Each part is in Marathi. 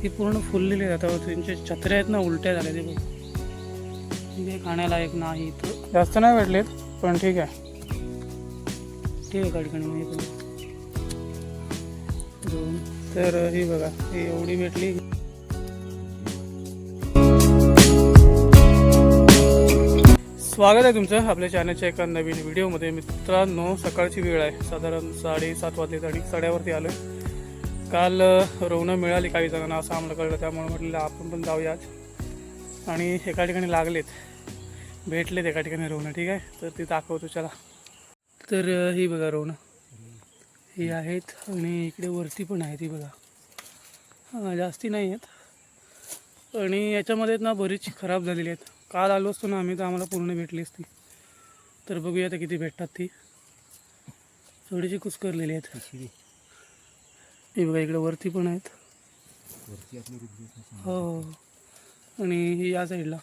ही पूर्ण फुललेली आहे. आता त्यांच्या छत्र्या आहेत ना उलट्या झाल्या ते बघ. हे खाण्यालायक नाही तर जास्त नाही भेटलेत पण ठीक आहे. ठीक आहे काढ मग पण दोन. तर ही बघा ही एवढी भेटली. स्वागत आहे तुमचं आपल्या चॅनलच्या एका नवीन व्हिडिओमध्ये. मित्रांनो सकाळची वेळ आहे, साधारण 7:30 वाजले आणि सड्यावरती आलो आहे. काल रोवणं मिळाली काही जणांना असं आम्हाला कळलं, त्यामुळे म्हटलं आपण पण जाऊया आज. आणि एका ठिकाणी लागलेत, भेटलेत एका ठिकाणी रोवणं. ठीक आहे, तर ती दाखवतो चला. तर ही बघा रोवणं ही आहेत आणि इकडे वरती पण आहेत. ही बघा हां जास्ती नाही आहेत आणि याच्यामध्ये ना बरीच खराब झालेली आहेत. काल आलो असतो ना आम्ही तर आम्हाला पूर्ण भेटली असती. तर बघूया आता किती भेटतात. ती थोडीशी कुस्करलेली आहेत. हे बघा इकडे वरती पण आहेत. हो आणि ही या साईडला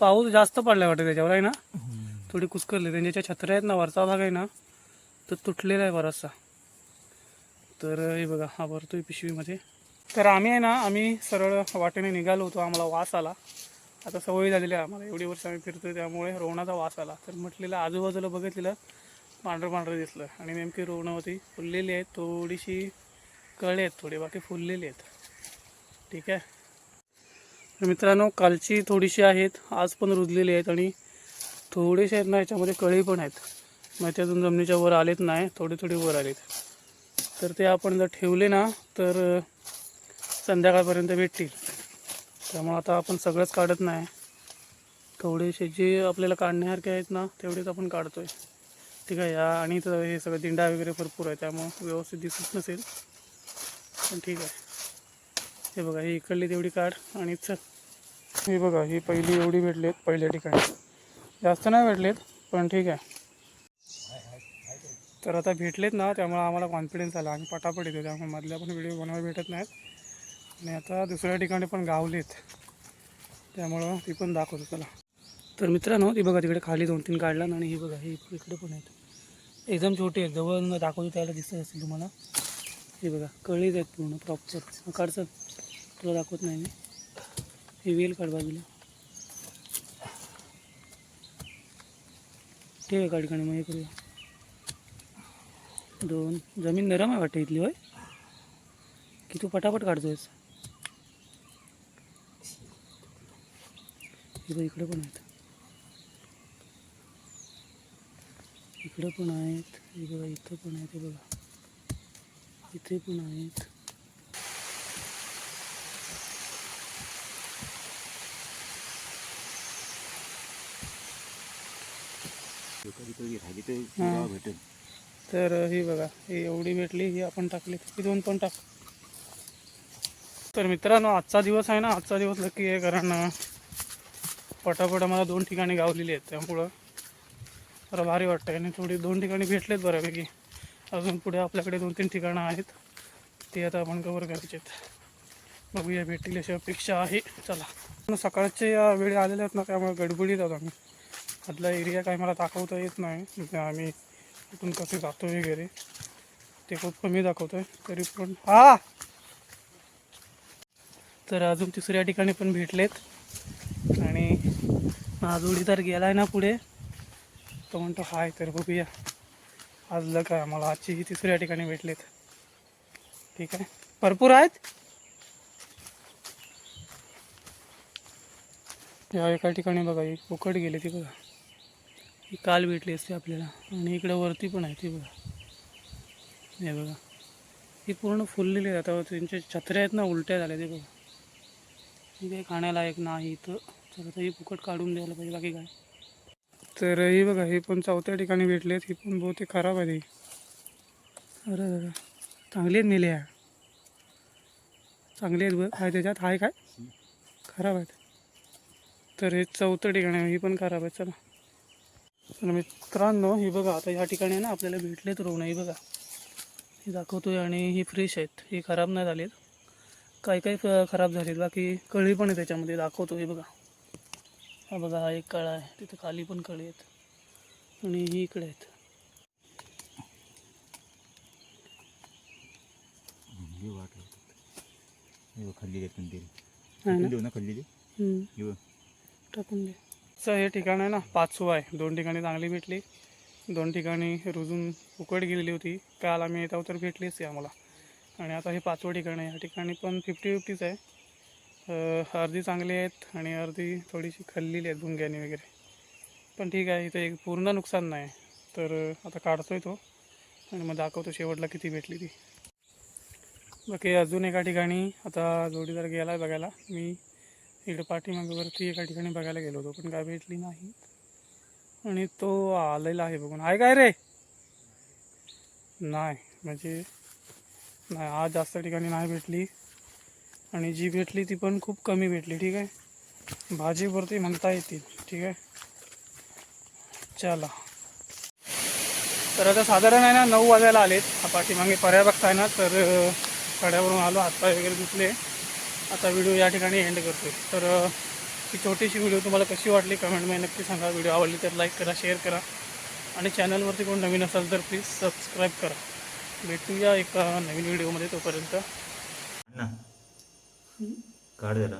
पाऊस जास्त पडला वाटतं त्याच्यावर आहे ना, थोडी कुस्करली. त्यांच्या छत्र्या आहेत ना, वरचा भाग आहे ना तर तुटलेला आहे बराचसा. तर हे बघा हा भरतोय पिशवीमध्ये. तर आम्ही आहे ना आम्ही सरळ वाटेने निघालो होतो. आम्हाला वास आला. आता सवय झालेली आहे आम्हाला, एवढी वर्ष आम्ही फिरतोय त्यामुळे रोवणाचा वास आला. तर म्हटलेलं आजूबाजूला बघितलेलं पांढरं पांढरं दिसलं आणि नेमकी रोवणावरती फुललेली आहेत. थोडीशी कळे आहेत थोडी, बाकी फुललेली आहेत. ठीक आहे. तर मित्रांनो कालची थोडीशी आहेत, आज पण रुजलेली आहेत आणि थोडेसे आहेत ना याच्यामध्ये कळी पण आहेत. मग ते अजून जमिनीच्या वर आलेत नाही, थोडे थोडे वर आलेत. तर ते आपण जर ठेवले ना तर संध्याकाळपर्यंत भेटतील. त्यामुळे आता आपण सगळंच काढत नाही, थोडेसे जे आपल्याला काढण्यासारखे आहेत ना तेवढेच आपण काढतोय. ठीक आहे. या आणि हे सगळं दिंडा वगैरे भरपूर आहे त्यामुळं व्यवस्थित दिसत नसेल पण ठीक आहे. हे बघा ही इकडली तेवढी काढ आणि चल. हे बघा ही पहिली एवढी भेटलेत पहिल्या ठिकाणी, जास्त नाही भेटलेत पण ठीक आहे. तर आता भेटलेत ना त्यामुळे आम्हाला कॉन्फिडन्स आला आणि पटापट येतो, त्यामुळे मधल्या पण व्हिडिओ बनवायला भेटत नाहीत. आणि आता दुसऱ्या ठिकाणी पण गावलेत त्यामुळं ती पण दाखवतो चला. तर मित्रांनो ती बघा तिकडे खाली 2-3 काढला आणि ही बघा ही इकडे पण आहेत. एकदम छोटे आहेत, जवळ दाखवतो त्याला दिसत असेल तुम्हाला. हे बघा कळीच आहेत पूर्ण प्रॉपर. काढचं तुला दाखवत नाही मी. हे वेल काढ बाजूला. ठीक आहे काढ मग हे करूया. 2 जमीन नरम आहे वाटतं इथली होय की तू पटापट काढतोयस. हे बघ इकडे पण आहेत, इकडे पण आहेत. हे बघा इथं पण आहेत. हे बघा इथे पण आहेत. तर ही बघा ही एवढी भेटली, ही आपण टाकली. ही 2 पण टाक. तर मित्रांनो आजचा दिवस आहे ना, आजचा दिवस लकी आहे कारण पटापट आम्हाला 2 ठिकाणी गावलेली आहेत त्यामुळं जरा भारी वाटतं. आणि थोडी 2 ठिकाणी भेटलेत बऱ्यापैकी. अजून पुढे आपल्याकडे 2-3 ठिकाणं आहेत, ते आता आपण कवर करायचे आहेत. बघूया भेटतील अशी अपेक्षा आहे. चला सकाळचे या वेळी आलेले आहेत ना त्यामुळे गडबडीत आहोत आम्ही. आतला एरिया काही मला दाखवता येत नाही, म्हणजे आम्ही इथून कसे जातो वगैरे ते खूप कमी दाखवतो आहे तरी पण. हा तर अजून तिसऱ्या ठिकाणी पण भेटलेत आणि हा जोडीदार गेला आहे ना पुढे, तो म्हणतो हाय. तर बघूया आज लग आहे आम्हाला, आजची तिसऱ्या ठिकाणी भेटलेत. ठीक आहे भरपूर आहेत. या एका ठिकाणी बघा ही फुकट गेली ती बघा, ही काल भेटली असते आपल्याला. आणि इकडे वरती पण आहे ती बघा. हे बघा ही पूर्ण फुललेली आहे. आता त्यांच्या छत्र्या आहेत ना उलट्या झाल्या ते बघा. ही काही खाण्यालायक नाही तर चला आता ही फुकट काढून द्यायला पाहिजे, बाकी काय. तर ही बघा ही पण 4थ्या ठिकाणी भेटलेत. ही पण बहुतेक खराब आहे ती. अरे दादा चांगली आहेत नेल्या, चांगली आहेत बघ. काय त्याच्यात हाय काय खराब आहेत. तर हे 4थं ठिकाण आहे, ही पण खराब आहे. चला तर मित्रांनो ही बघा आता ह्या ठिकाणी आहे ना आपल्याला भेटलेत रोवणं. ही बघा ही दाखवतोय आणि ही फ्रेश आहेत, ही खराब नाही झालेत. काही काही खराब झालेत, बाकी कळी पण आहे त्याच्यामध्ये दाखवतो. हे बघा हा बघा हा एक कळा आहे, तिथे खाली पण कळी आहेत आणि ही इकडे आहेत. खाल्ली आहेत कोणतरी आहे ना? देऊ ना खाल्लेली हम्म. टाकून दे. असं हे ठिकाण आहे ना 5 आहे. 2 ठिकाणी चांगली भेटली, 2 ठिकाणी रुजून उकड गेलेली होती. काल आम्ही येता तर भेटलीच आहे आम्हाला. आणि आता हे 5वं ठिकाण आहे. या ठिकाणी पण 50-50च आहे. अर्धी चांगली आहेत आणि अर्धी थोडीशी खाल्लेली आहेत भुंग्याने वगैरे. पण ठीक आहे, इथं एक पूर्ण नुकसान नाही. तर आता काढतोय तो आणि मग दाखवतो शेवटला किती भेटली ती. बाकी अजून एका ठिकाणी आता जोडीदार गेला आहे बघायला. मी इकडे पाठीमागेवरती एका ठिकाणी बघायला गेलो होतो, पण काय भेटली नाही. आणि तो आलेला आहे बघून. आहे काय रे? नाही, म्हणजे नाही, आज जास्त ठिकाणी नाही भेटली. आणि जी भेटली ती पण खूप कमी भेटली. ठीक आहे, भाजीवरती म्हणता येतील. ठीक आहे, चला. तर आता साधारण आहे ना 9 वाजायला आलेत. हा पाठीमागे पर्याय बघताय ना, तर कड्यावरून आलो, हातपाय वगैरे धुतले. आता व्हिडिओ या ठिकाणी एंड करतो. तर ही छोटीशी व्हिडिओ तुम्हाला कशी वाटली कमेंटमध्ये नक्की सांगा. व्हिडिओ आवडली तर लाईक करा, शेअर करा आणि चॅनलवरती कोण नवीन असाल तर प्लीज सबस्क्राईब करा. भेटूया एका नवीन व्हिडिओमध्ये. तोपर्यंत ना काढ जरा.